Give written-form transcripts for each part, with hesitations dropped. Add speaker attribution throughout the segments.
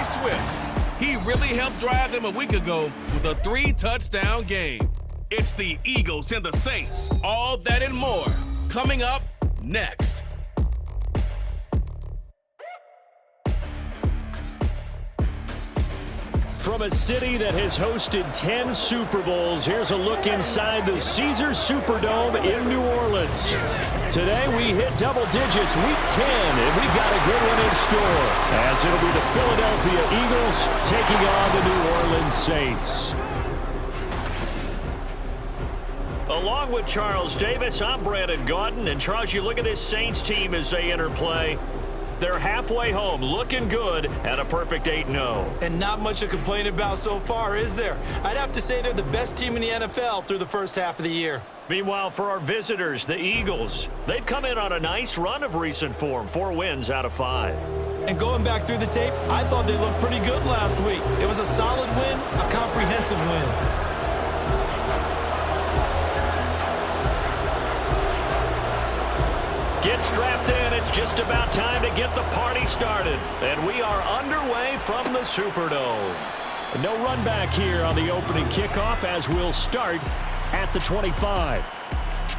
Speaker 1: Swift. He really helped drive them a week ago with a 3-touchdown game. It's the Eagles and the Saints. All that and more coming up next.
Speaker 2: From a city that has hosted 10 Super Bowls, here's a look inside the Caesars Superdome in New Orleans. Today we hit double digits, week 10, and we've got a good one in store, as it'll be the Philadelphia Eagles taking on the New Orleans Saints. Along with Charles Davis, I'm Brandon Gaudin, and Charles, you look at this Saints team as they enter play. They're halfway home, looking good, at a perfect 8-0.
Speaker 3: And not much to complain about so far, is there? I'd have to say they're the best team in the NFL through the first half of the year.
Speaker 2: Meanwhile, for our visitors, the Eagles, they've come in on a nice run of recent form, 4 wins out of 5.
Speaker 3: And going back through the tape, I thought they looked pretty good last week. It was a solid win, a comprehensive win.
Speaker 2: Get strapped in. It's just about time to get the party started. And we are underway from the Superdome. No run back here on the opening kickoff as we'll start at the 25.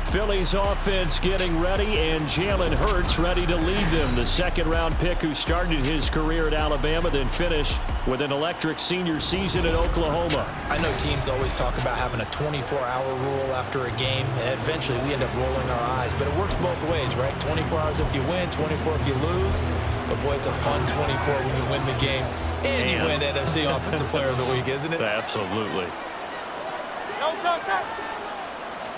Speaker 2: Philly's offense getting ready, and Jalen Hurts ready to lead them. The second-round pick who started his career at Alabama, then finished with an electric senior season at Oklahoma.
Speaker 3: I know teams always talk about having a 24-hour rule after a game, and eventually we end up rolling our eyes. But it works both ways, right? 24 hours if you win, 24 if you lose. But, boy, it's a fun 24 when you win the game and you win NFC Offensive Player of the Week, isn't it?
Speaker 2: Absolutely.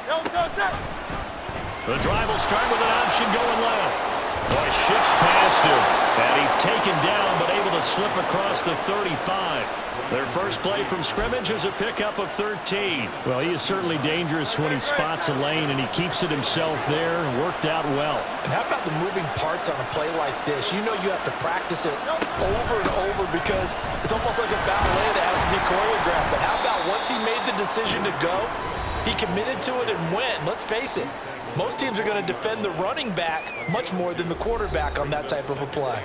Speaker 2: The drive will start with an option going left. Boy, shifts past him, and he's taken down but able to slip across the 35. Their first play from scrimmage is a pickup of 13. Well, he is certainly dangerous when he spots a lane, and he keeps it himself there and worked out well.
Speaker 4: And how about the moving parts on a play like this? You know you have to practice it over and over because it's almost like a ballet that has to be choreographed. But how about once he made the decision to go, he committed to it and went. Let's face it, most teams are going to defend the running back much more than the quarterback on that type of a play.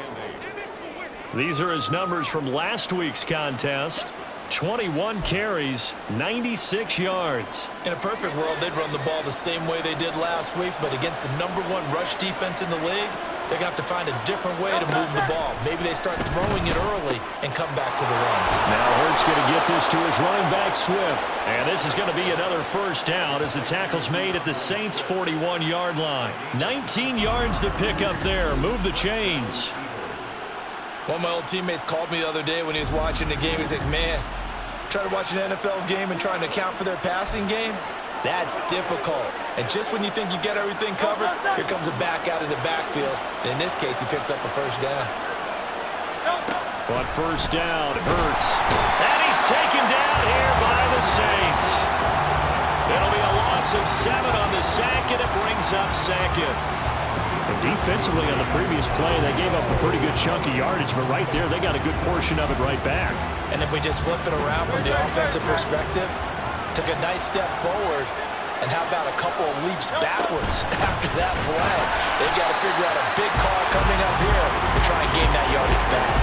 Speaker 2: These are his numbers from last week's contest. 21 carries, 96 yards.
Speaker 3: In a perfect world, they'd run the ball the same way they did last week, but against the #1 rush defense in the league, they're going to have to find a different way to move the ball. Maybe they start throwing it early and come back to the run.
Speaker 2: Now Hurts going to get this to his running back, Swift. And this is going to be another first down as the tackle's made at the Saints' 41-yard line. 19 yards to pick up there. Move the chains.
Speaker 3: One of my old teammates called me the other day when he was watching the game. He's like, man, trying to watch an NFL game and trying to account for their passing game, that's difficult. And just when you think you get everything covered, here comes a back out of the backfield. And in this case, he picks up a first down.
Speaker 2: But first down, Hurts. And he's taken down here by the Saints. It'll be a loss of 7 on the sack, and it brings up second. And defensively on the previous play, they gave up a pretty good chunk of yardage, but right there, they got a good portion of it right back.
Speaker 3: And if we just flip it around from the offensive perspective, took a nice step forward, and how about a couple of leaps backwards after that play? They've got to figure out a big call coming up here to try and gain that yardage back.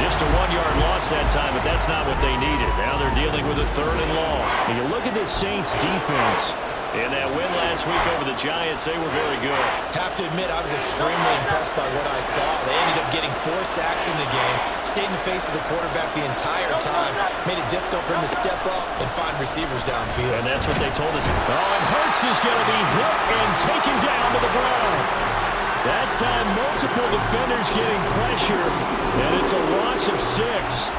Speaker 2: Just a 1-yard loss that time, but that's not what they needed. Now they're dealing with a 3rd and long. And you look at this Saints defense. In that win last week over the Giants, they were very good.
Speaker 3: Have to admit, I was extremely impressed by what I saw. They ended up getting 4 sacks in the game, stayed in the face of the quarterback the entire time, made it difficult for him to step up and find receivers downfield.
Speaker 2: And that's what they told us. Oh, and Hurts is going to be hit and taken down to the ground. That time, multiple defenders getting pressure, and it's a loss of 6.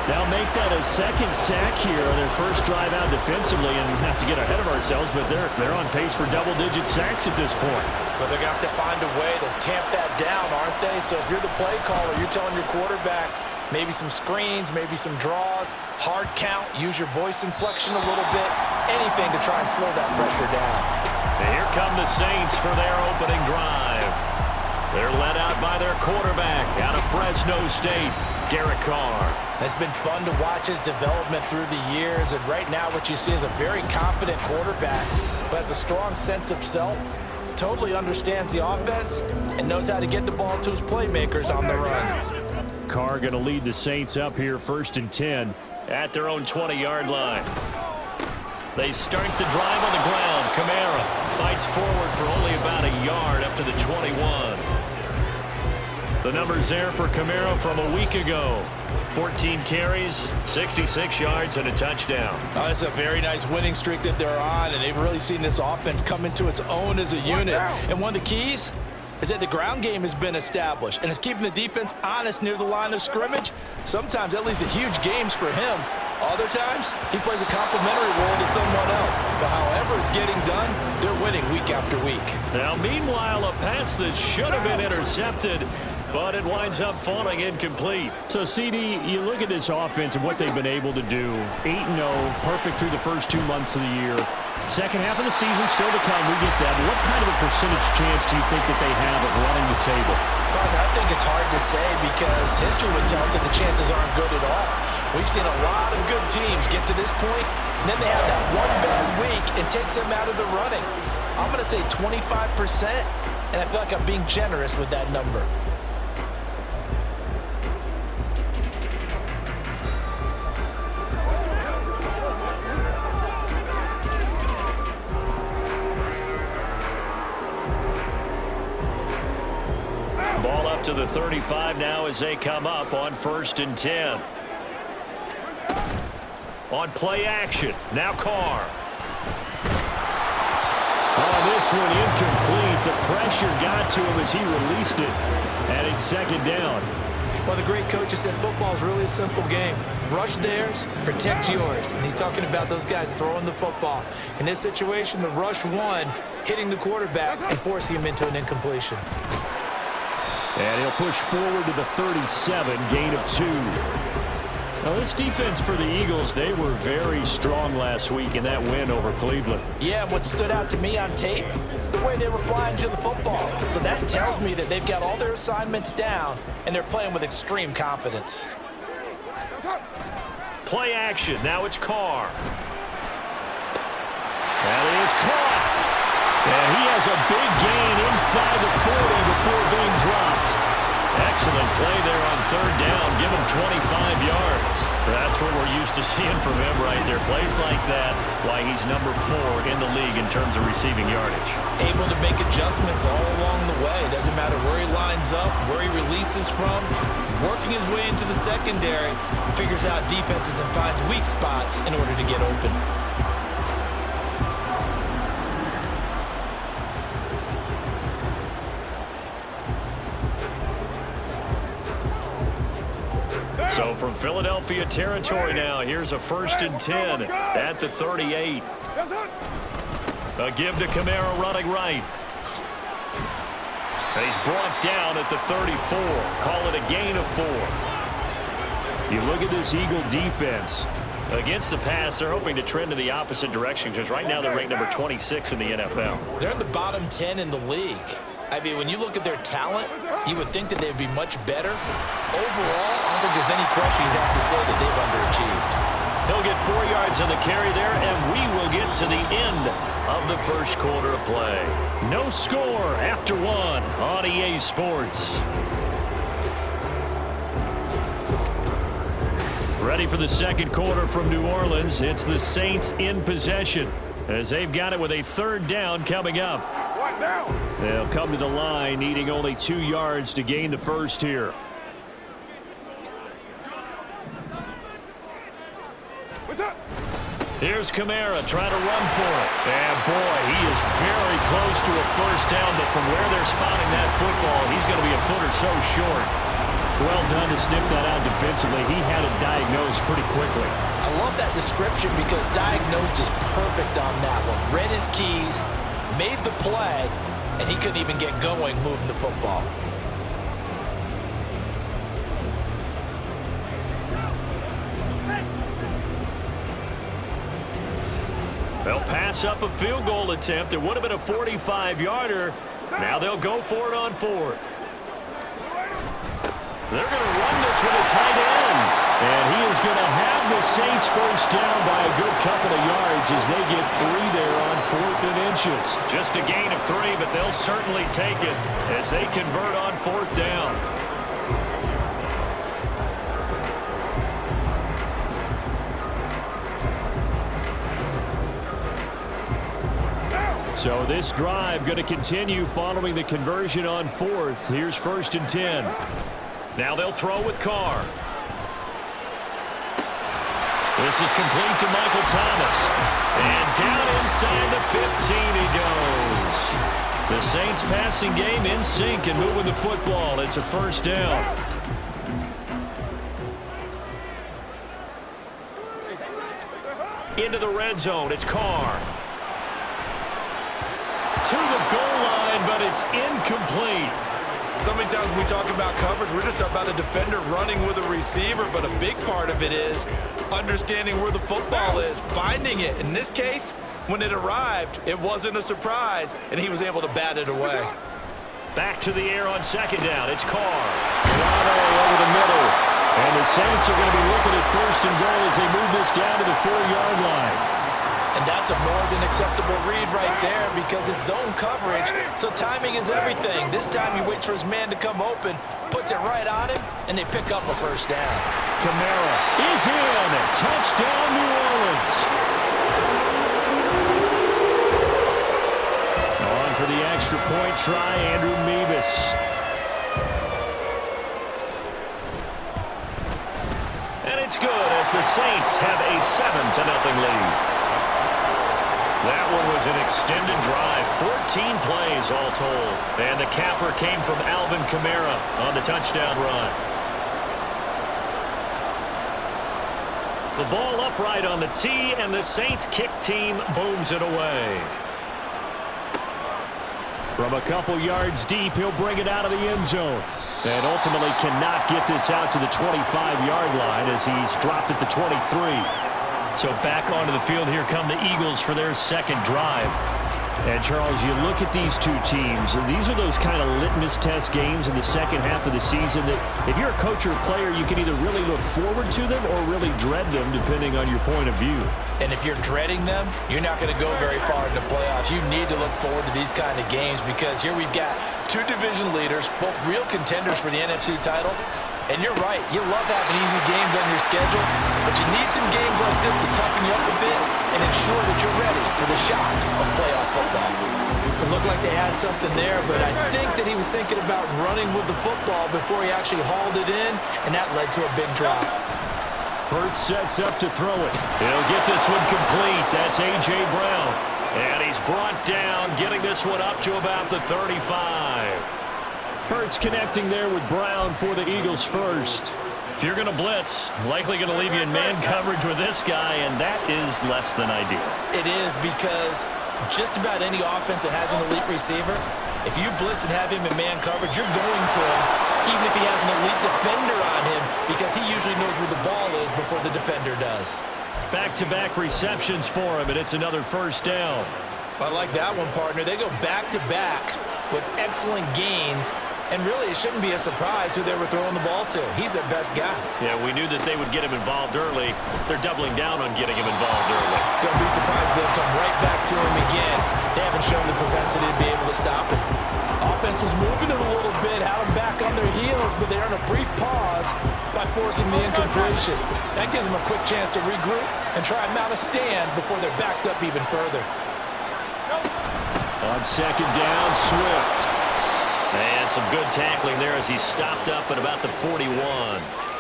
Speaker 2: They'll make that a second sack here on their first drive out defensively, and not to get ahead of ourselves, but they're on pace for double-digit sacks at this point.
Speaker 3: But they're going to have to find a way to tamp that down, aren't they? So if you're the play caller, you're telling your quarterback maybe some screens, maybe some draws, hard count, use your voice inflection a little bit, anything to try and slow that pressure down.
Speaker 2: And here come the Saints for their opening drive. They're led out by their quarterback out of Fresno State, Derek Carr.
Speaker 3: It's been fun to watch his development through the years, and right now what you see is a very confident quarterback who has a strong sense of self, totally understands the offense, and knows how to get the ball to his playmakers on the run.
Speaker 2: Carr going to lead the Saints up here 1st and 10 at their own 20-yard line. They start the drive on the ground. Kamara fights forward for only about a yard up to the 21. The numbers there for Kamara from a week ago. 14 carries, 66 yards, and a touchdown.
Speaker 3: Oh, it's a very nice winning streak that they're on, and they've really seen this offense come into its own as a unit. And one of the keys is that the ground game has been established, and it's keeping the defense honest near the line of scrimmage. Sometimes that leads to huge games for him. Other times, he plays a complementary role to someone else. But however it's getting done, they're winning week after week.
Speaker 2: Now, meanwhile, a pass that should have been intercepted, but it winds up falling incomplete. So, CD, you look at this offense and what they've been able to do. 8-0, perfect through the first 2 months of the year. Second half of the season still to come. We get that. But what kind of a percentage chance do you think that they have of running the table?
Speaker 4: I think it's hard to say because history would tell us that the chances aren't good at all. We've seen a lot of good teams get to this point, and then they have that one bad week and takes them out of the running. I'm going to say 25%, and I feel like I'm being generous with that number.
Speaker 2: Ball up to the 35 now as they come up on 1st and 10. On play action, now Carr. Oh, this one incomplete. The pressure got to him as he released it, and it's 2nd down.
Speaker 3: Well, the great coach has said football is really a simple game. Rush theirs, protect yours. And he's talking about those guys throwing the football. In this situation, the rush won, hitting the quarterback and forcing him into an incompletion.
Speaker 2: And he'll push forward to the 37, gain of 2. Now, this defense for the Eagles, they were very strong last week in that win over Cleveland.
Speaker 4: Yeah, what stood out to me on tape, the way they were flying to the football. So that tells me that they've got all their assignments down, and they're playing with extreme confidence.
Speaker 2: Play action, now it's Carr. That is caught. And he has a big gain inside the 40 before being dropped. Excellent play there on 3rd down. Give him 25 yards. That's what we're used to seeing from him right there. Plays like that, why he's number 4 in the league in terms of receiving yardage.
Speaker 3: Able to make adjustments all along the way. Doesn't matter where he lines up, where he releases from. Working his way into the secondary. Figures out defenses and finds weak spots in order to get open.
Speaker 2: So from Philadelphia territory now, here's a 1st and 10 at the 38. A give to Kamara running right. And he's brought down at the 34. Call it a gain of 4. You look at this Eagle defense. Against the pass, they're hoping to trend in the opposite direction because right now they're ranked number 26 in the NFL.
Speaker 3: They're in the bottom 10 in the league. I mean, when you look at their talent, you would think that they'd be much better. Overall, I don't think there's any question you'd have to say that they've underachieved.
Speaker 2: He'll get 4 yards on the carry there, and we will get to the end of the first quarter of play. No score after 1 on EA Sports. Ready for the second quarter from New Orleans. It's the Saints in possession as they've got it with a 3rd down coming up. They'll come to the line needing only 2 yards to gain the first here. Here's Kamara trying to run for it. And boy, he is very close to a first down, but from where they're spotting that football, he's going to be a foot or so short. Well done to sniff that out defensively. He had it diagnosed pretty quickly.
Speaker 4: I love that description because diagnosed is perfect on that one. Read his keys, made the play, and he couldn't even get going moving the football.
Speaker 2: They'll pass up a field goal attempt. It would have been a 45-yarder. Now they'll go for it on 4th. They're going to run this with a tight end. And he is going to have the Saints first down by a good couple of yards as they get 3 there on 4th and inches. Just a gain of 3, but they'll certainly take it as they convert on 4th down. So this drive going to continue following the conversion on 4th. Here's 1st and 10. Now they'll throw with Carr. This is complete to Michael Thomas. And down inside the 15 he goes. The Saints passing game in sync and moving the football. It's a 1st down. Into the red zone. It's Carr. To the goal line, but it's incomplete.
Speaker 3: So many times when we talk about coverage, we're just about a defender running with a receiver, but a big part of it is understanding where the football is, finding it. In this case, when it arrived, it wasn't a surprise, and he was able to bat it away.
Speaker 2: Back to the air on 2nd down. It's Carr. Over the middle. And the Saints are going to be looking at 1st and goal as they move this down to the 4-yard line.
Speaker 4: And that's a more than acceptable read right there because it's zone coverage, so timing is everything. This time he waits for his man to come open, puts it right on him, and they pick up a 1st down.
Speaker 2: Kamara is in. Touchdown, New Orleans. On for the extra point try, Andrew Mevis. And it's good as the Saints have a 7-0 lead. That one was an extended drive, 14 plays all told. And the capper came from Alvin Kamara on the touchdown run. The ball upright on the tee, and the Saints kick team booms it away. From a couple yards deep, he'll bring it out of the end zone. And ultimately cannot get this out to the 25-yard line as he's dropped at the 23. So back onto the field, here come the Eagles for their 2nd drive. And, Charles, you look at these two teams, and these are those kind of litmus test games in the second half of the season that if you're a coach or a player, you can either really look forward to them or really dread them, depending on your point of view.
Speaker 4: And if you're dreading them, you're not going to go very far in the playoffs. You need to look forward to these kind of games because here we've got 2 division leaders, both real contenders for the NFC title. And you're right, you love having easy games on your schedule, but you need some games like this to toughen you up a bit and ensure that you're ready for the shock of playoff football. It looked like they had something there, but I think that he was thinking about running with the football before he actually hauled it in, and that led to a big drop.
Speaker 2: Hurts sets up to throw it. He'll get this one complete. That's A.J. Brown. And he's brought down, getting this one up to about the 35. Hurts connecting there with Brown for the Eagles first. If you're going to blitz, likely going to leave you in man coverage with this guy, and that is less than ideal.
Speaker 3: It is because just about any offense that has an elite receiver, if you blitz and have him in man coverage, you're going to him, even if he has an elite defender on him, because he usually knows where the ball is before the defender does.
Speaker 2: Back-to-back receptions for him, and it's another 1st down.
Speaker 3: I like that one, partner. They go back-to-back with excellent gains. And really, it shouldn't be a surprise who they were throwing the ball to. He's their best guy.
Speaker 2: Yeah, we knew that they would get him involved early. They're doubling down on getting him involved early.
Speaker 3: Don't be surprised they'll come right back to him again. They haven't shown the propensity to be able to stop him.
Speaker 4: Offense was moving it a little bit, had them back on their heels, but they earned a brief pause by forcing the incompletion. That gives them a quick chance to regroup and try and mount a stand before they're backed up even further.
Speaker 2: On 2nd down, Swift. And some good tackling there as he stopped up at about the 41.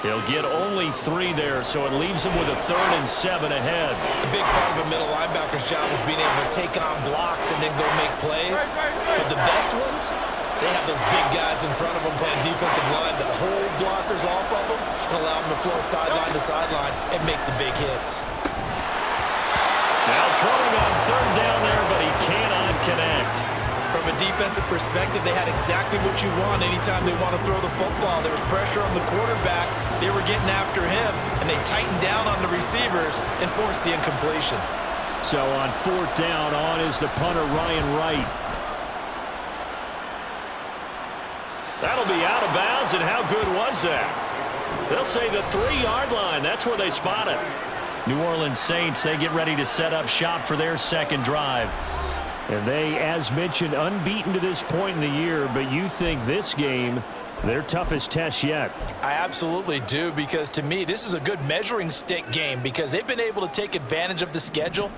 Speaker 2: He'll get only 3 there, so it leaves him with a 3rd and 7 ahead.
Speaker 3: A big part of a middle linebacker's job is being able to take on blocks and then go make plays. But the best ones, they have those big guys in front of them playing defensive line that hold blockers off of them and allow them to flow sideline to sideline and make the big hits.
Speaker 2: Now throwing on 3rd down there, but he cannot connect.
Speaker 3: From a defensive perspective, they had exactly what you want anytime they want to throw the football. There was pressure on the quarterback. They were getting after him, and they tightened down on the receivers and forced the incompletion.
Speaker 2: So on 4th down, on is the punter, Ryan Wright. That'll be out of bounds, and how good was that? They'll say the 3-yard line. That's where they spot it. New Orleans Saints, they get ready to set up shop for their 2nd drive. And they, as mentioned, unbeaten to this point in the year, but you think this game, their toughest test yet.
Speaker 4: I absolutely do, because to me, this is a good measuring stick game because they've been able to take advantage of the schedule.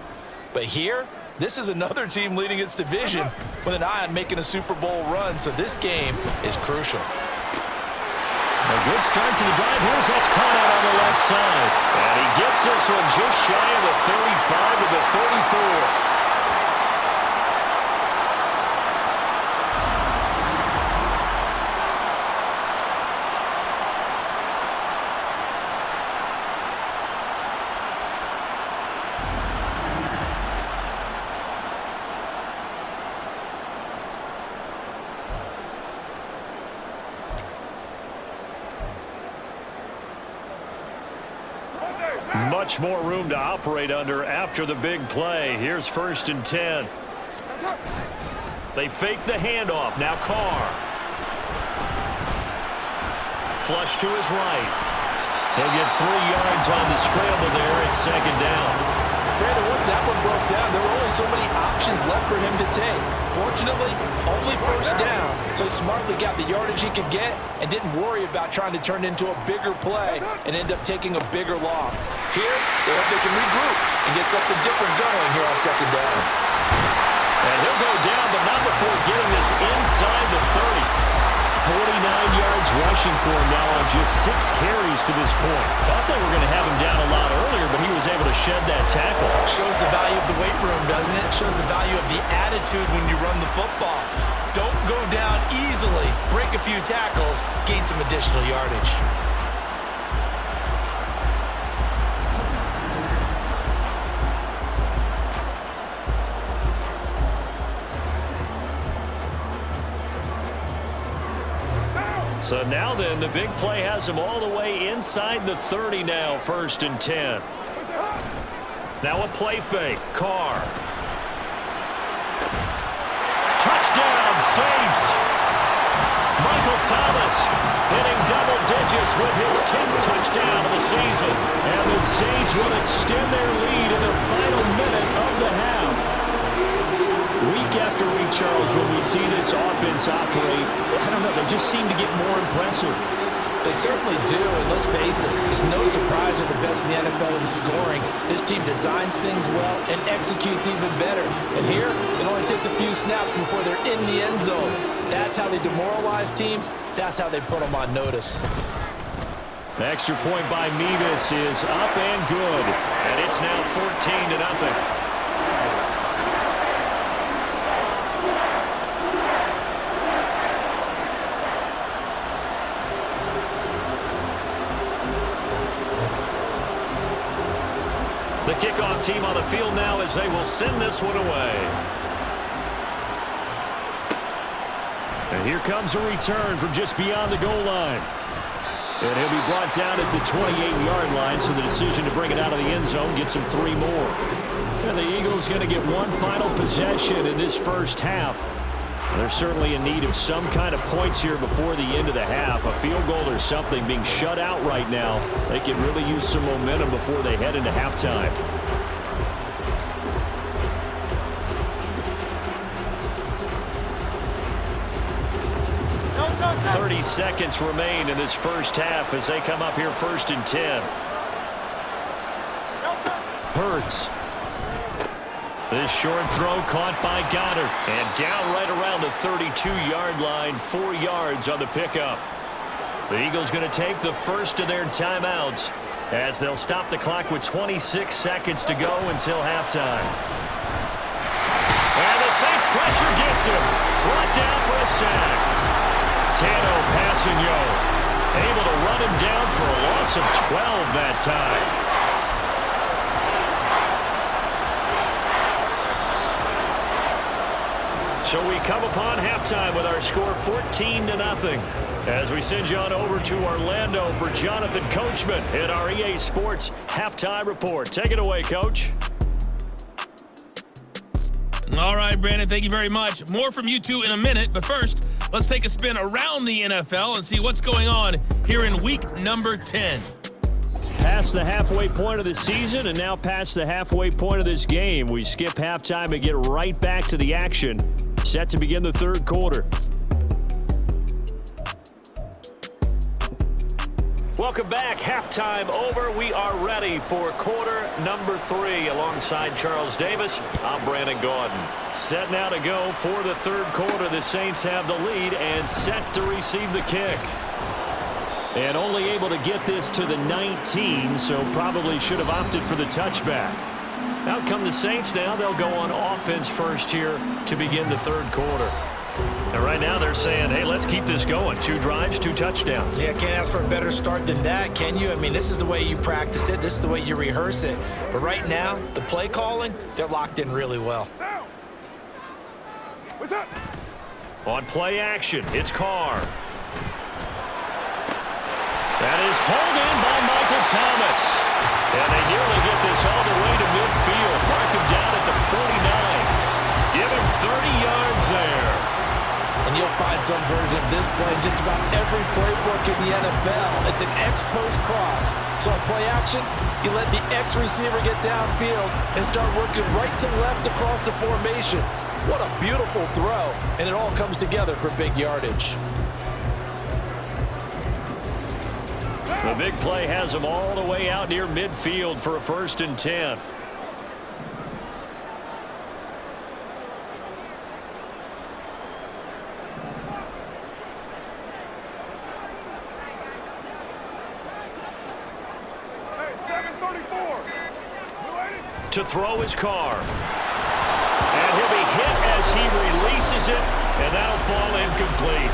Speaker 4: But here,
Speaker 3: This is another team leading its division with an eye on making a Super Bowl run, so this game is crucial.
Speaker 2: A good start to the drive. Here's that's caught out on the left side. And he gets this one just shy of the 35 to the 34. Much more room to operate under after the big play. Here's 1st and 10. They fake the handoff. Now Carr. Flush to his right. He'll get 3 yards on the scramble there at 2nd down.
Speaker 4: Brandon, once that one broke down, there were only so many options left for him to take. Fortunately, only 1st down, so he smartly got the yardage he could get and didn't worry about trying to turn it into a bigger play and end up taking a bigger loss. Here, they hope they can regroup and get something different going here on 2nd down.
Speaker 2: And he'll go down, but not before getting this inside the 30. 49 yards rushing for him now on just 6 carries to this point. Thought they were going to have him down a lot earlier, but he was able to shed that tackle.
Speaker 3: Shows the value of the weight room, doesn't it? Shows the value of the attitude when you run the football. Don't go down easily. Break a few tackles, gain some additional yardage.
Speaker 2: So now then, the big play has him all the way inside the 30 now, 1st and 10. Now a play fake. Carr. Touchdown, Saints. Michael Thomas hitting double digits with his 10th touchdown of the season. And the Saints will extend their lead in the final minute of the half. Week after week, Charles, when we see this offense operate, I don't know, they just seem to get more impressive.
Speaker 4: They certainly do, and let's face it, it's no surprise they're the best in the NFL in scoring. This team designs things well and executes even better. And here, it only takes a few snaps before they're in the end zone. That's how they demoralize teams. That's how they put them on notice.
Speaker 2: The extra point by Mevis is up and good, and it's now 14-0. The kickoff team on the field now as they will send this one away. And here comes a return from just beyond the goal line. And he'll be brought down at the 28-yard line, so the decision to bring it out of the end zone gets him 3 more. And the Eagles going to get one final possession in this first half. They're certainly in need of some kind of points here before the end of the half. A field goal or something being shut out right now. They can really use some momentum before they head into halftime. 30 seconds remain in this first half as they come up here 1st and 10. Hurts. This short throw caught by Goddard. And down right around the 32-yard line, 4 yards on the pickup. The Eagles going to take the first of their timeouts as they'll stop the clock with 26 seconds to go until halftime. And the Saints pressure gets him. Brought down for a sack. Tano Passigno able to run him down for a loss of 12 that time. So we come upon halftime with our score 14-0 as we send you on over to Orlando for Jonathan Coachman in our EA Sports Halftime Report. Take it away, Coach.
Speaker 1: All right, Brandon, thank you very much. More from you two in a minute, but first, let's take a spin around the NFL and see what's going on here in week number 10.
Speaker 2: Past the halfway point of the season and now past the halfway point of this game. We skip halftime and get right back to the action. Set to begin the third quarter. Welcome back. Halftime over. We are ready. ready for quarter number 3. Alongside Charles Davis, I'm Brandon Gaudin. Set now to go for the third quarter. The Saints have the lead and set to receive the kick. And only able to get this to the 19, so probably should have opted for the touchback. Out come the Saints now. They'll go on offense first here to begin the third quarter. And right now they're saying, hey, let's keep this going. 2 drives, 2 touchdowns.
Speaker 3: Yeah, can't ask for a better start than that, can you? I mean, this is the way you practice it. This is the way you rehearse it. But right now, the play calling, they're locked in really well.
Speaker 5: What's up?
Speaker 2: On play action, it's Carr. That is hauled in by Michael Thomas. And they nearly get this all the way to midfield. Mark him down at the 49. Give him 30 yards there.
Speaker 4: And you'll find some version of this play in just about every playbook in the NFL. It's an X-post cross. So on play action, you let the X receiver get downfield and start working right to left across the formation. What a beautiful throw. And it all comes together for big yardage.
Speaker 2: The big play has them all the way out near midfield for a 1st and 10.
Speaker 5: Hey, 734.
Speaker 2: To throw his Carr. And he'll be hit as he releases it, and that'll fall incomplete.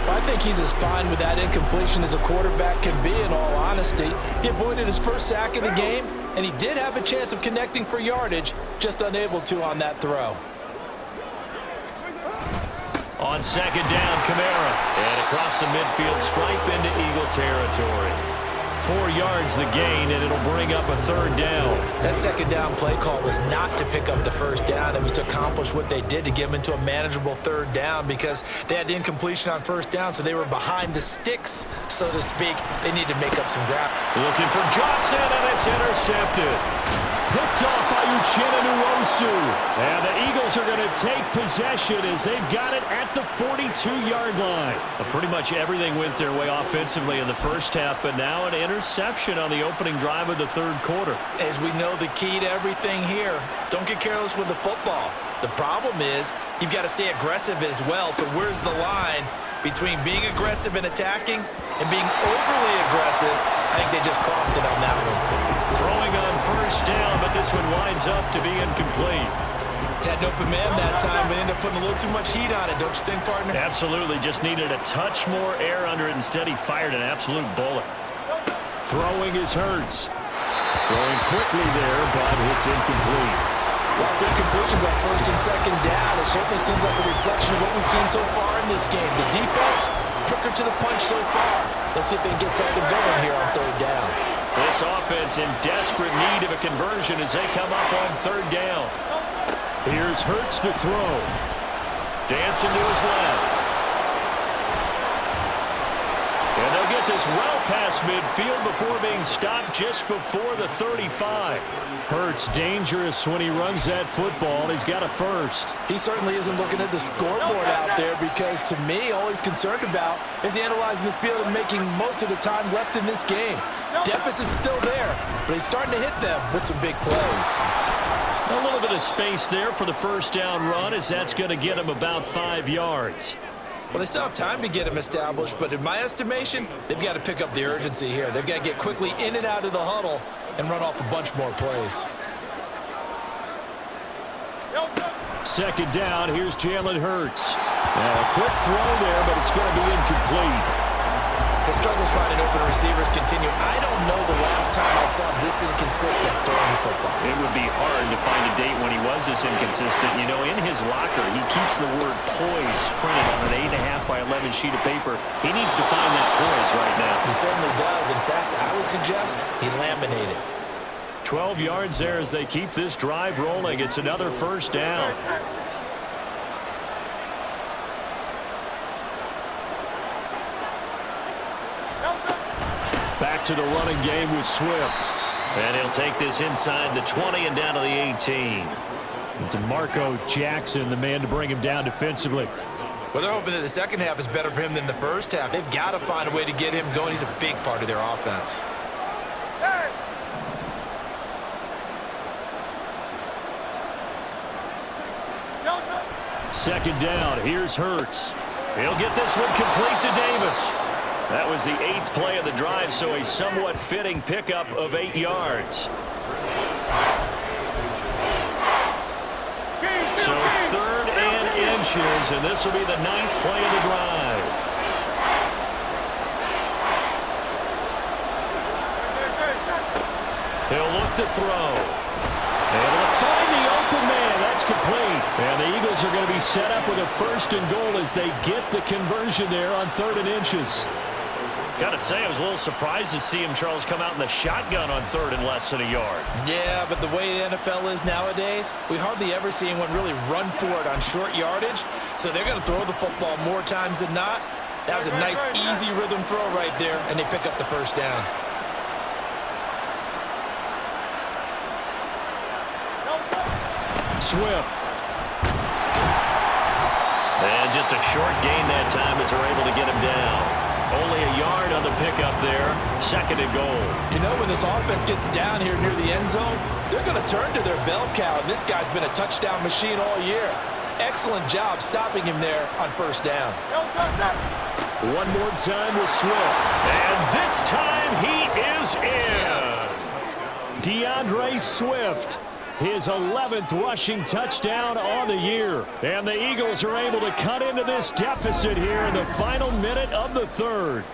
Speaker 4: I think he's as fine with that incompletion as a quarterback can be, in all honesty. He avoided his first sack of the game, and he did have a chance of connecting for yardage, just unable to on that throw.
Speaker 2: On 2nd down, Kamara. And across the midfield stripe into Eagle territory. 4 yards the gain, and it'll bring up a 3rd down.
Speaker 3: That 2nd down play call was not to pick up the 1st down. It was to accomplish what they did, to get them into a manageable 3rd down, because they had the incompletion on 1st down, so they were behind the sticks, so to speak. They need to make up some ground.
Speaker 2: Looking for Johnson, and it's intercepted. Picked off by Uchenna Nwosu. And the Eagles are going to take possession as they've got it at the 42-yard line. Pretty much everything went their way offensively in the first half, but now an interception on the opening drive of the third quarter.
Speaker 3: As we know, the key to everything here, don't get careless with the football. The problem is you've got to stay aggressive as well. So where's the line between being aggressive and attacking and being overly aggressive? I think they just crossed it on that one.
Speaker 2: Throwing on 1st down, but this one winds up to be incomplete.
Speaker 3: Had an open man that time, but ended up putting a little too much heat on it, don't you think, partner?
Speaker 2: Absolutely. Just needed a touch more air under it. Instead, he fired an absolute bullet. Throwing is Hurts. Throwing quickly there, but it's incomplete.
Speaker 4: Well, for incompletions on 1st and 2nd down, it certainly seems like a reflection of what we've seen so far in this game. The defense, quicker to the punch so far. Let's see if they can get something going here on 3rd down.
Speaker 2: This offense in desperate need of a conversion as they come up on 3rd down. Here's Hurts to throw. Dancing to his left. And they'll get this well past midfield before being stopped just before the 35. Hurts dangerous when he runs that football. He's got a 1st.
Speaker 4: He certainly isn't looking at the scoreboard out there, because to me, all he's concerned about is analyzing the field and making most of the time left in this game. Deficit's still there, but he's starting to hit them with some big plays.
Speaker 2: A little bit of space there for the 1st down run, as that's going to get him about 5 yards.
Speaker 3: Well, they still have time to get him established, but in my estimation, they've got to pick up the urgency here. They've got to get quickly in and out of the huddle and run off a bunch more plays.
Speaker 2: 2nd down, here's Jalen Hurts. A quick throw there, but it's going to be incomplete.
Speaker 3: His struggles finding open receivers continue. I don't know the last time I saw this inconsistent throwing the football.
Speaker 2: It would be hard to find a date when he was this inconsistent. You know, in his locker, he keeps the word poise printed on an 8.5 by 11 sheet of paper. He needs to find that poise right now.
Speaker 3: He certainly does. In fact, I would suggest he laminated.
Speaker 2: 12 yards there as they keep this drive rolling. It's another 1st down. Back to the running game with Swift. And he'll take this inside the 20 and down to the 18. DeMarco Jackson, the man to bring him down defensively.
Speaker 3: Well, they're hoping that the second half is better for him than the first half. They've got to find a way to get him going. He's a big part of their offense.
Speaker 2: Second down. Here's Hurts. He'll get this one complete to Davis. That was the 8th play of the drive, so a somewhat fitting pickup of 8 yards. So 3rd and inches, and this will be the 9th play of the drive. He'll look to throw. Able to find the open man. That's complete. And the Eagles are going to be set up with a 1st and goal as they get the conversion there on 3rd and inches. Got to say, I was a little surprised to see him, Charles, come out in the shotgun on 3rd and less than a yard.
Speaker 3: Yeah, but the way the NFL is nowadays, we hardly ever see anyone really run for it on short yardage. So they're going to throw the football more times than not. That was a nice, easy rhythm throw right there, and they pick up the 1st down.
Speaker 2: Swift. And just a short gain that time as they're able to get him down. Only a yard on the pickup there. 2nd and goal.
Speaker 4: You know, when this offense gets down here near the end zone, they're going to turn to their bell cow, and this guy's been a touchdown machine all year. Excellent job stopping him there on 1st down.
Speaker 2: One more time with Swift. And this time he is in.
Speaker 3: Yes.
Speaker 2: DeAndre Swift. His 11th rushing touchdown on the year. And the Eagles are able to cut into this deficit here in the final minute of the 3rd.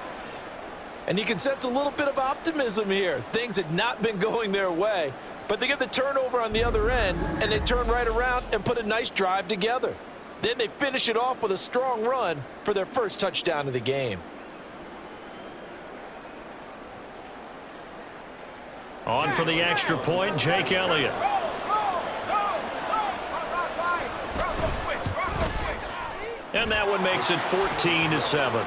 Speaker 4: And you can sense a little bit of optimism here. Things had not been going their way, but they get the turnover on the other end, and they turn right around and put a nice drive together. Then they finish it off with a strong run for their 1st touchdown of the game.
Speaker 2: On for the extra point, Jake Elliott. And that one makes it 14-7.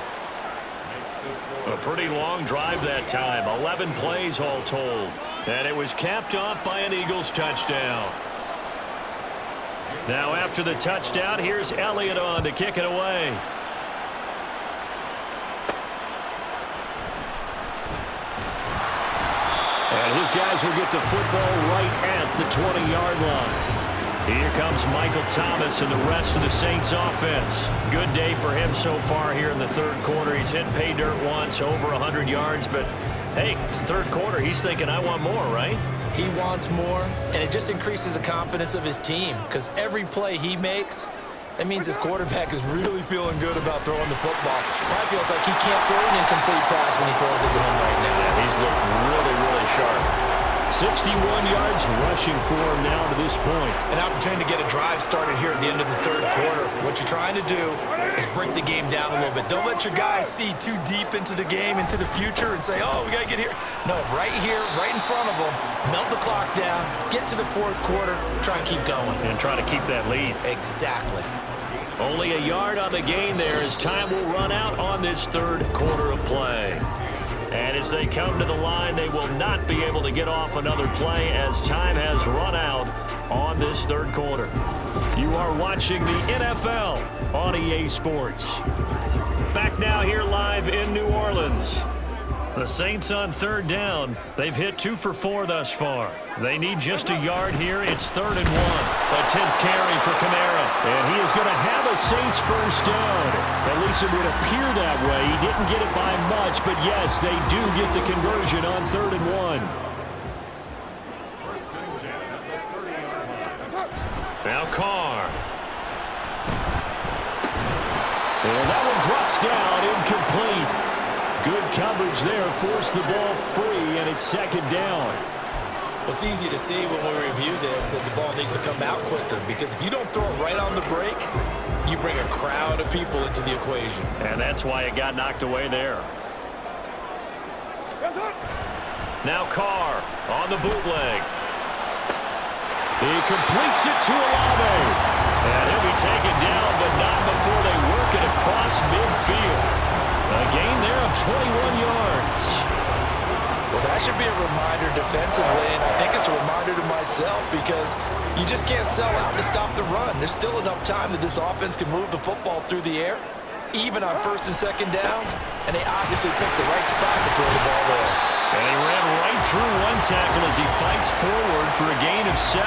Speaker 2: A pretty long drive that time. 11 plays all told. And it was capped off by an Eagles touchdown. Now after the touchdown, here's Elliott on to kick it away. And his guys will get the football right at the 20-yard line. Here comes Michael Thomas and the rest of the Saints offense. Good day for him so far here in the 3rd quarter. He's hit pay dirt once, over 100 yards, but hey, it's 3rd quarter. He's thinking, I want more, right?
Speaker 3: He wants more, and it just increases the confidence of his team because every play he makes, that means his quarterback is really feeling good about throwing the football. Probably feels like he can't throw an incomplete pass when he throws it to him right now.
Speaker 2: Yeah, he's looked really, really sharp. 61 yards rushing for him now to this point.
Speaker 3: An opportunity to get a drive started here at the end of the 3rd quarter. What you're trying to do is break the game down a little bit. Don't let your guys see too deep into the game, into the future, and say, oh, we got to get here. No, right here, right in front of them, melt the clock down, get to the 4th quarter, try and keep going.
Speaker 2: And try to keep that lead.
Speaker 3: Exactly.
Speaker 2: Only a yard on the gain there as time will run out on this 3rd quarter of play. And as they come to the line, they will not be able to get off another play as time has run out on this 3rd quarter. You are watching the NFL on EA Sports. Back now here live in New Orleans. The Saints on 3rd down. They've hit 2 for 4 thus far. They need just a yard here. It's 3rd and 1. A 10th carry for Kamara. And he is going to have a Saints 1st down. At least it would appear that way. He didn't get it by much, but yes, they do get the conversion on 3rd and 1. Now Carr. And that one drops down, incomplete. Good coverage there, forced the ball free, and it's 2nd down.
Speaker 3: It's easy to see when we review this that the ball needs to come out quicker because if you don't throw it right on the break, you bring a crowd of people into the equation.
Speaker 2: And that's why it got knocked away there. Now Carr on the bootleg. He completes it to Olave. And he'll be taken down, but not before they work it across midfield. A gain there of 21 yards.
Speaker 4: Well, that should be a reminder defensively, and I think it's a reminder to myself because you just can't sell out to stop the run. There's still enough time that this offense can move the football through the air, even on 1st and 2nd downs, and they obviously picked the right spot to throw the ball there.
Speaker 2: And he ran right through one tackle as he fights forward for a gain of 7.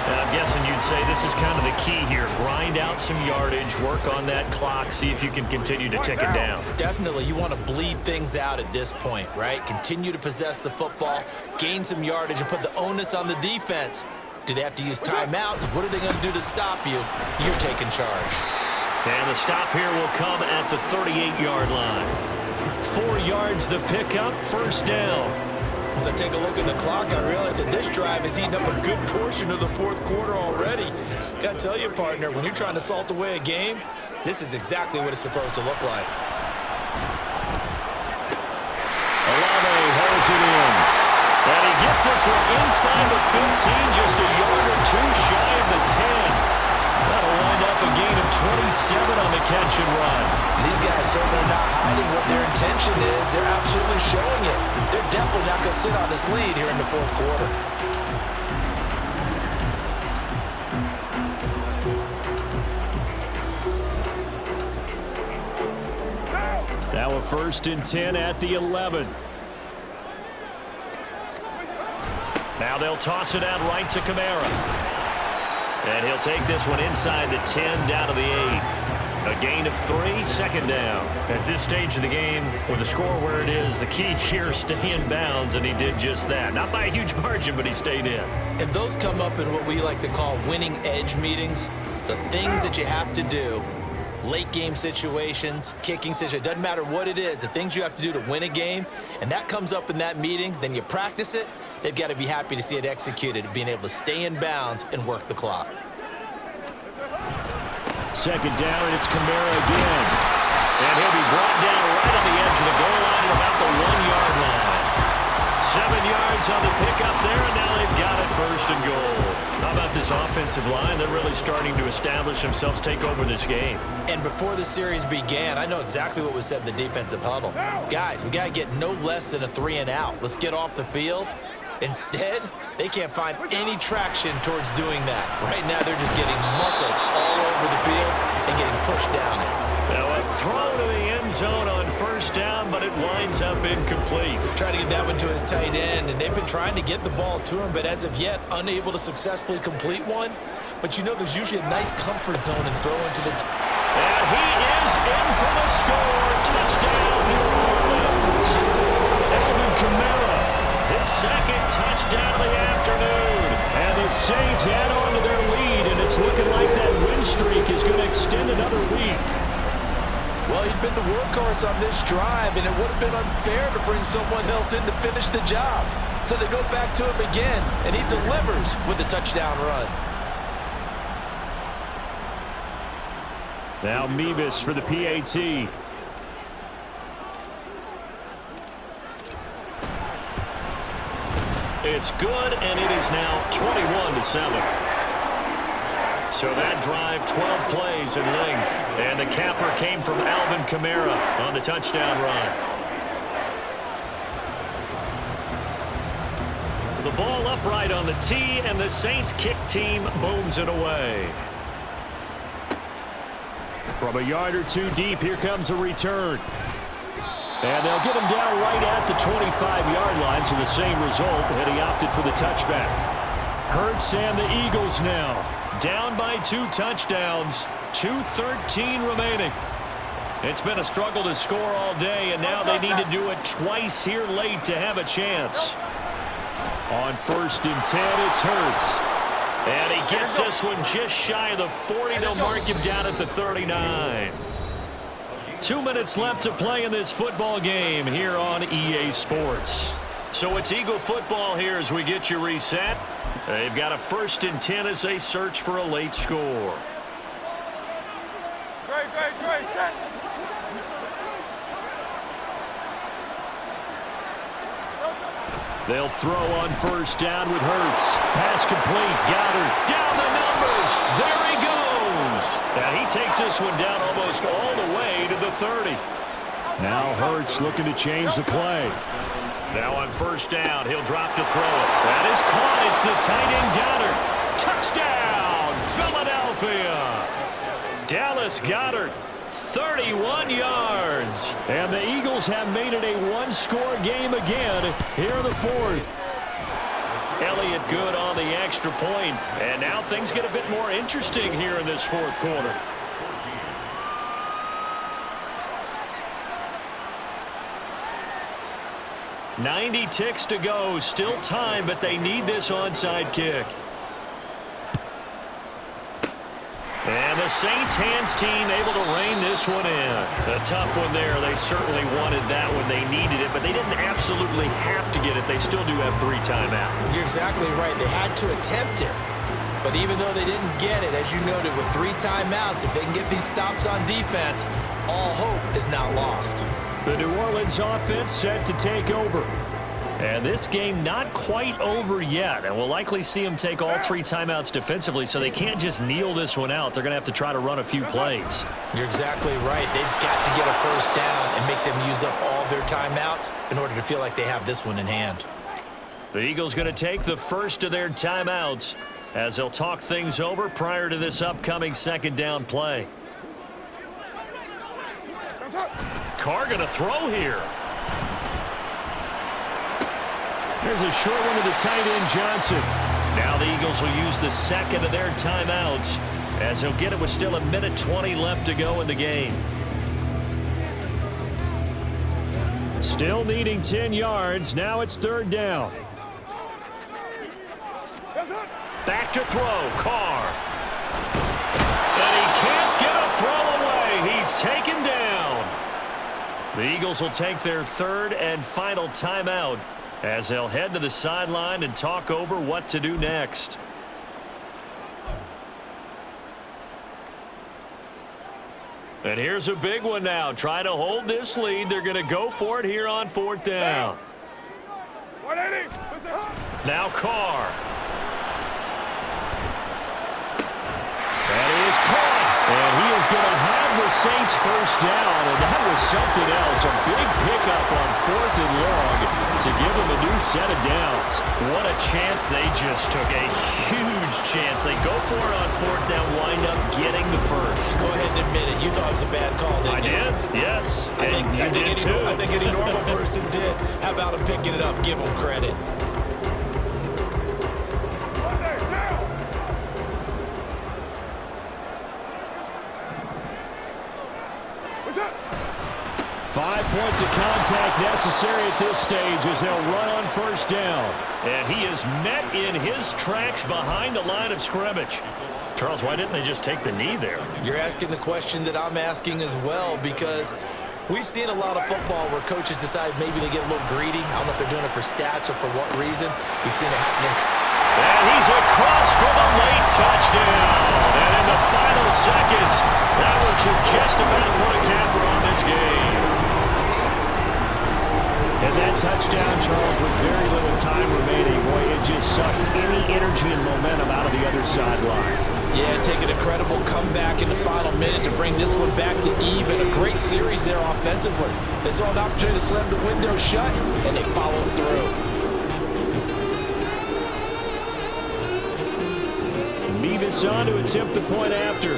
Speaker 2: I'm guessing you'd say this is kind of the key here. Grind out some yardage, work on that clock, see if you can continue to tick it down.
Speaker 3: Definitely, you want to bleed things out at this point, right? Continue to possess the football, gain some yardage, and put the onus on the defense. Do they have to use timeouts? What are they going to do to stop you? You're taking charge.
Speaker 2: And the stop here will come at the 38-yard line. 4 yards the pickup, first down.
Speaker 3: As I take a look at the clock, I realize that this drive is eating up a good portion of the fourth quarter already. Got to tell you, partner, when you're trying to salt away a game, this is exactly what it's supposed to look like.
Speaker 2: Olave holds it in. And he gets this one inside the 15, just a yard or two shy of the 10. That'll wind up a gain of 27 on the catch and run.
Speaker 4: These guys certainly not hiding what their intention is. They're absolutely showing it. They're definitely not going to sit on this lead here in the fourth quarter.
Speaker 2: Now a 1st and 10 at the 11. Now they'll toss it out right to Kamara. And he'll take this one inside the 10, down to the 8. A gain of 3, second down. At this stage of the game, with the score where it is, the key here is stay in bounds, and he did just that. Not by a huge margin, but he stayed in.
Speaker 3: And those come up in what we like to call winning edge meetings. The things that you have to do, late game situations, kicking situations, doesn't matter what it is, the things you have to do to win a game, and that comes up in that meeting, then you practice it. They've got to be happy to see it executed, being able to stay in bounds and work the clock.
Speaker 2: Second down, and it's Kamara again. And he'll be brought down right on the edge of the goal line at about the 1-yard line. 7 yards on the pickup there, and now they've got it, 1st and goal. How about this offensive line? They're really starting to establish themselves, take over this game.
Speaker 3: And before the series began, I know exactly what was said in the defensive huddle. Guys, we got to get no less than a 3 and out. Let's get off the field. Instead, they can't find any traction towards doing that. Right now, they're just getting muscled all over the field and getting pushed down it.
Speaker 2: Now a throw to the end zone on 1st down, but it winds up incomplete.
Speaker 3: Trying to get that one to his tight end, and they've been trying to get the ball to him, but as of yet, unable to successfully complete one. But you know there's usually a nice comfort zone in throwing to the...
Speaker 2: And he is in for the score. Touchdown, New Orleans. Alvin Kamara. His 2nd touchdown of the afternoon. And the Saints add on to their lead, and it's looking like that win streak is going to extend another week.
Speaker 4: Well, he'd been the workhorse on this drive, and it would have been unfair to bring someone else in to finish the job. So they go back to him again, and he delivers with a touchdown run.
Speaker 2: Now Mevis for the PAT. It's good, and it is now 21-7. So that drive, 12 plays in length. And the capper came from Alvin Kamara on the touchdown run. The ball upright on the tee, and the Saints kick team booms it away. From a yard or two deep, here comes a return. And they'll get him down right at the 25-yard line, so the same result, and he opted for the touchback. Hurts and the Eagles now down by 2 touchdowns, 2:13 remaining. It's been a struggle to score all day, and now they need to do it twice here late to have a chance. On 1st and 10, it's Hurts. And he gets this one just shy of the 40. They'll mark him down at the 39. 2 minutes left to play in this football game here on EA Sports. So it's Eagle football here as we get you reset. They've got a 1st and 10 as they search for a late score.
Speaker 5: Great, set.
Speaker 2: They'll throw on 1st down with Hurts. Pass complete. Goddard down the numbers. There he goes. And he takes this one down almost all the way to the 30. Now Hurts looking to change the play. Now on 1st down, he'll drop to throw it. That is caught. It's the tight end Goddard. Touchdown, Philadelphia. Dallas Goddard. 31 yards. And the Eagles have made it a 1-score game again here in the 4th. lay it good on the extra point. And now things get a bit more interesting here in this fourth quarter. .90 ticks to go. Still time, but they need this onside kick. And the Saints hands team able to rein this one in. A tough one there. They certainly wanted that when they needed it, but they didn't absolutely have to get it. They still do have 3 timeouts.
Speaker 3: You're exactly right. They had to attempt it. But even though they didn't get it, as you noted, with 3 timeouts, if they can get these stops on defense, all hope is not lost.
Speaker 2: The New Orleans offense set to take over. And this game not quite over yet. And we'll likely see them take all 3 timeouts defensively, so they can't just kneel this one out. They're going to have to try to run a few plays.
Speaker 3: You're exactly right. They've got to get a first down and make them use up all their timeouts in order to feel like they have this one in hand.
Speaker 2: The Eagles going to take the first of their timeouts as they'll talk things over prior to this upcoming second down play. Carr going to throw here. There's a short one to the tight end, Johnson. Now the Eagles will use the second of their timeouts as they'll get it with still 1:20 left to go in the game. Still needing 10 yards. Now it's third down. Back to throw. Carr. And he can't get a throw away. He's taken down. The Eagles will take their third and final timeout as they'll head to the sideline and talk over what to do next. And here's a big one now. Try to hold this lead. They're going to go for it here on fourth down. Now Carr. That is caught. And he is going to have the Saints first down. And that was something else. A big pickup on 4th and long to give them a new set of downs. What a chance they just took. A huge chance. They go for it on 4th down, wind up getting the first.
Speaker 3: Go ahead and admit it. You thought it was a bad call, didn't you?
Speaker 2: I did, yes.
Speaker 3: I think any normal person did. How about him picking it up? Give him credit.
Speaker 2: Five points of contact necessary at this stage as they'll run on first down. And he is met in his tracks behind the line of scrimmage. Charles, why didn't they just take the knee there?
Speaker 3: You're asking the question that I'm asking as well, because we've seen a lot of football where coaches decide maybe they get a little greedy. I don't know if they're doing it for stats or for what reason. We've seen it happening.
Speaker 2: And he's across for the late touchdown. And in the final seconds, that one should just about put a capper on this game. And that touchdown, Charles, with very little time remaining, boy, it just sucked any energy and momentum out of the other sideline.
Speaker 4: Yeah, taking a credible comeback in the final minute to bring this one back to even. A great series there offensively. They saw an opportunity to slam the window shut, and they followed through.
Speaker 2: Mevis on to attempt the point after.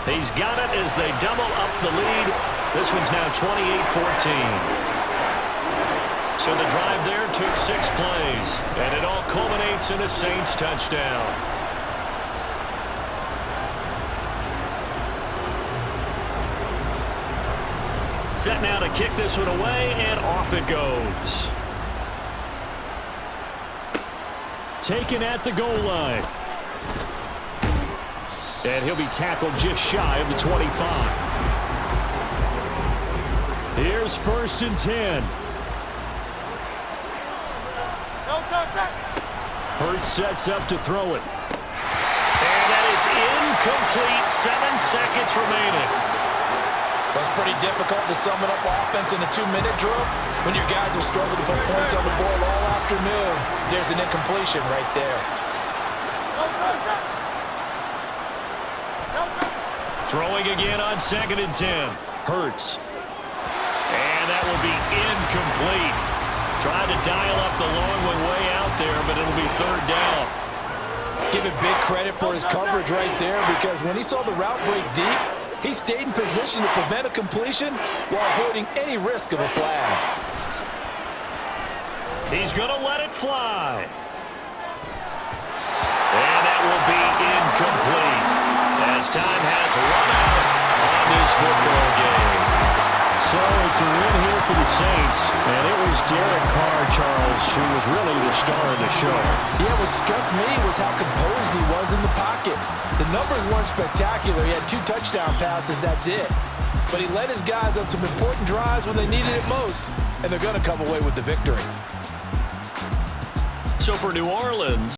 Speaker 2: He's got it as they double up the lead. This one's now 28-14. So the drive there took 6 plays, and it all culminates in a Saints touchdown. Set now to kick this one away, and off it goes. Taken at the goal line. And he'll be tackled just shy of the 25. Here's 1st and 10. Hurts sets up to throw it. And that is incomplete. 7 seconds remaining.
Speaker 3: Well, it's pretty difficult to sum it up offense in a 2-minute drill when your guys have struggled to put points on the board all afternoon. There's an incompletion right there.
Speaker 2: Throwing again on 2nd and 10. Hurts. And that will be incomplete. Tried to dial up the long one way out there, but it'll be 3rd down.
Speaker 4: Give it big credit for his coverage right there, because when he saw the route break deep, He stayed in position to prevent a completion while avoiding any risk of a flag.
Speaker 2: He's going to let it fly. And that will be incomplete as time has run out on this football game. So it's a win here for the Saints, and it was Derek Carr, Charles, who was really the star of the show.
Speaker 4: Yeah, what struck me was how composed he was in the pocket. The numbers weren't spectacular. He had 2 touchdown passes, that's it. But he led his guys on some important drives when they needed it most, and they're going to come away with the victory.
Speaker 2: So for New Orleans,